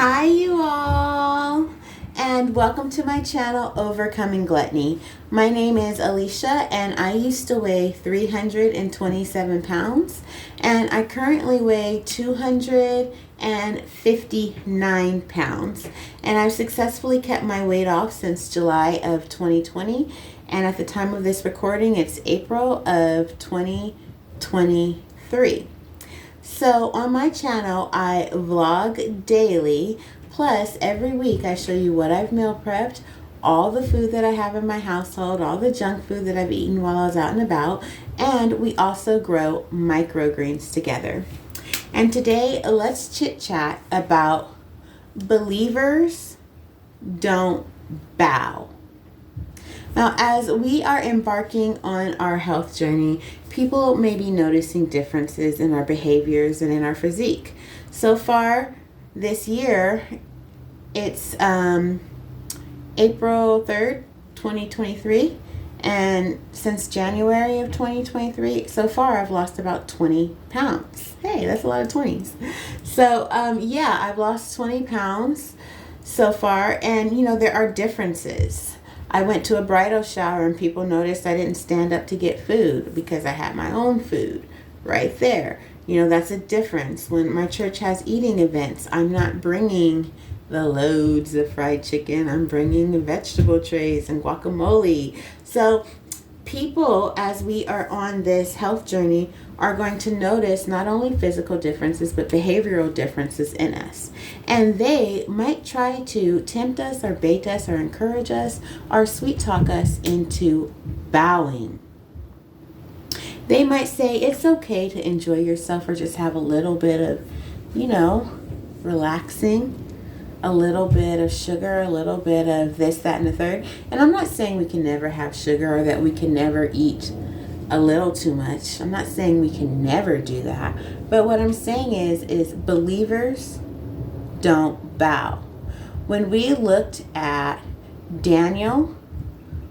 Hi, you all, and welcome to my channel, Overcoming Gluttony. My name is Alicia, and I used to weigh 327 pounds, and I currently weigh 259 pounds. And I've successfully kept my weight off since July of 2020, and at the time of this recording, it's April of 2023. So on my channel, I vlog daily, plus every week I show you what I've meal prepped, all the food that I have in my household, all the junk food that I've eaten while I was out and about, and we also grow microgreens together. And today, let's chit chat about believers don't bow. Now, as we are embarking on our health journey, people may be noticing differences in our behaviors and in our physique. So far this year, it's April 3rd, 2023, and since January of 2023, so far I've lost about 20 pounds. Hey, that's a lot of 20s. So, I've lost 20 pounds so far, and there are differences. I went to a bridal shower and people noticed I didn't stand up to get food because I had my own food right there. That's a difference. When my church has eating events, I'm not bringing the loads of fried chicken. I'm bringing the vegetable trays and guacamole. So people, as we are on this health journey, are going to notice not only physical differences, but behavioral differences in us. And they might try to tempt us or bait us or encourage us or sweet talk us into bowing. They might say it's okay to enjoy yourself or just have a little bit of, relaxing, a little bit of sugar, a little bit of this, that, and the third. And I'm not saying we can never have sugar or that we can never eat a little too much. I'm not saying we can never do that. But what I'm saying is believers don't bow. When we looked at Daniel,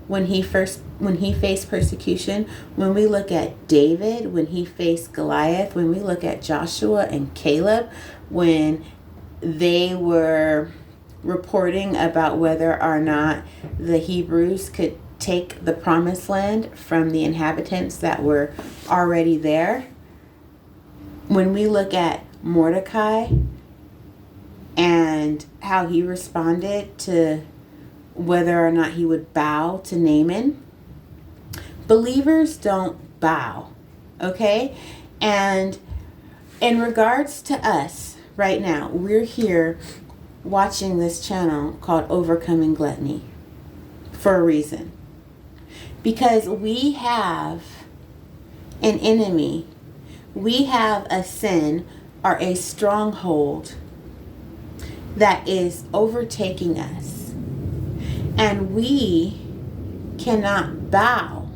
when he faced persecution, when we look at David, when he faced Goliath, when we look at Joshua and Caleb, when they were reporting about whether or not the Hebrews could take the promised land from the inhabitants that were already there. When we look at Mordecai and how he responded to whether or not he would bow to Naaman, believers don't bow, okay? And in regards to us right now, we're here watching this channel called Overcoming Gluttony for a reason. Because we have an enemy, we have a sin or a stronghold that is overtaking us. And we cannot bow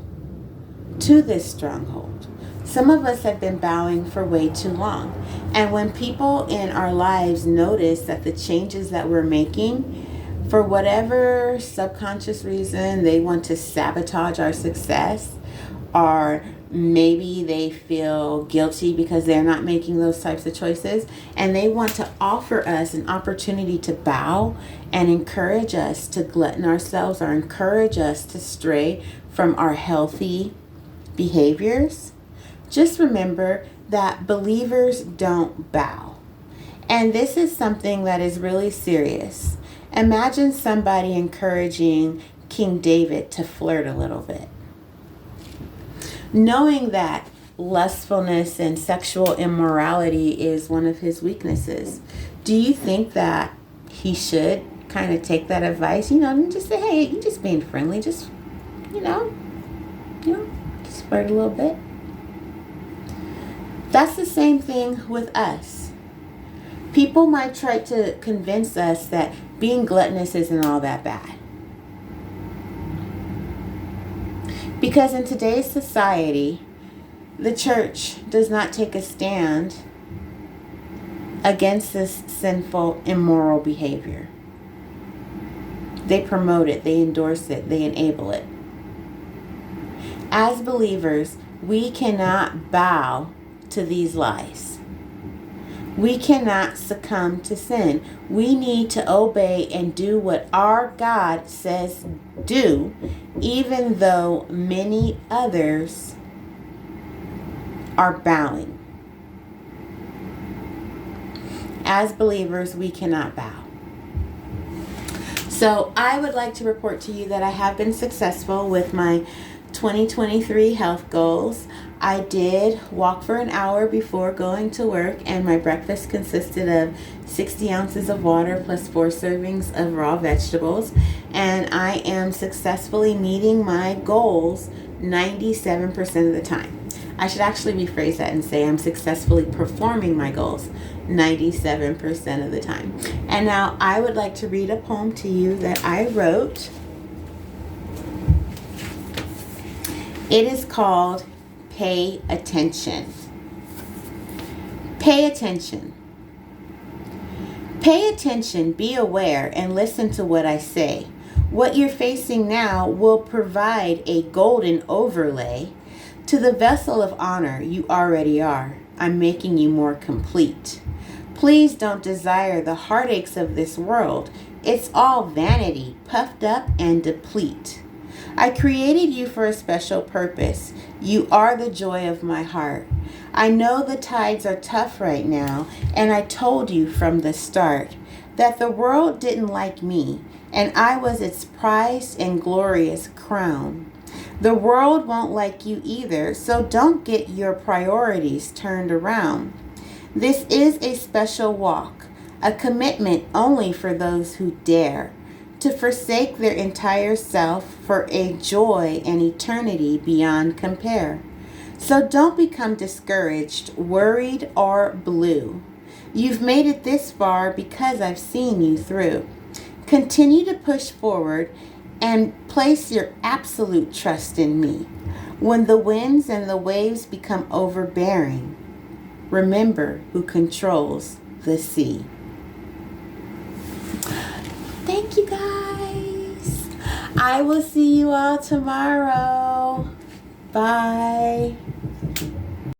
to this stronghold. Some of us have been bowing for way too long. And when people in our lives notice that the changes that we're making, for whatever subconscious reason, they want to sabotage our success, or maybe they feel guilty because they're not making those types of choices, and they want to offer us an opportunity to bow and encourage us to glutton ourselves or encourage us to stray from our healthy behaviors. Just remember that believers don't bow. And this is something that is really serious. Imagine somebody encouraging King David to flirt a little bit. Knowing that lustfulness and sexual immorality is one of his weaknesses, do you think that he should kind of take that advice, and just say, hey, you're just being friendly, just, just flirt a little bit? That's the same thing with us. People might try to convince us that being gluttonous isn't all that bad. Because in today's society, the church does not take a stand against this sinful, immoral behavior. They promote it, they endorse it, they enable it. As believers, we cannot bow to these lies. We cannot succumb to sin. We need to obey and do what our God says do, even though many others are bowing. As believers, we cannot bow. So I would like to report to you that I have been successful with my 2023 health goals. I did walk for an hour before going to work, and my breakfast consisted of 60 ounces of water plus 4 servings of raw vegetables. And I am successfully meeting my goals 97% of the time. I should actually rephrase that and say I'm successfully performing my goals 97% of the time. And now I would like to read a poem to you that I wrote. It is called Pay Attention. Pay attention. Pay attention, be aware, and listen to what I say. What you're facing now will provide a golden overlay to the vessel of honor you already are. I'm making you more complete. Please don't desire the heartaches of this world. It's all vanity, puffed up and deplete. I created you for a special purpose. You are the joy of my heart. I know the tides are tough right now, and I told you from the start that the world didn't like me, and I was its prized and glorious crown. The world won't like you either, so don't get your priorities turned around. This is a special walk, a commitment only for those who dare to forsake their entire self for a joy and eternity beyond compare. So don't become discouraged, worried, or blue. You've made it this far because I've seen you through. Continue to push forward and place your absolute trust in me. When the winds and the waves become overbearing, remember who controls the sea. Thank you, guys. I will see you all tomorrow. Bye.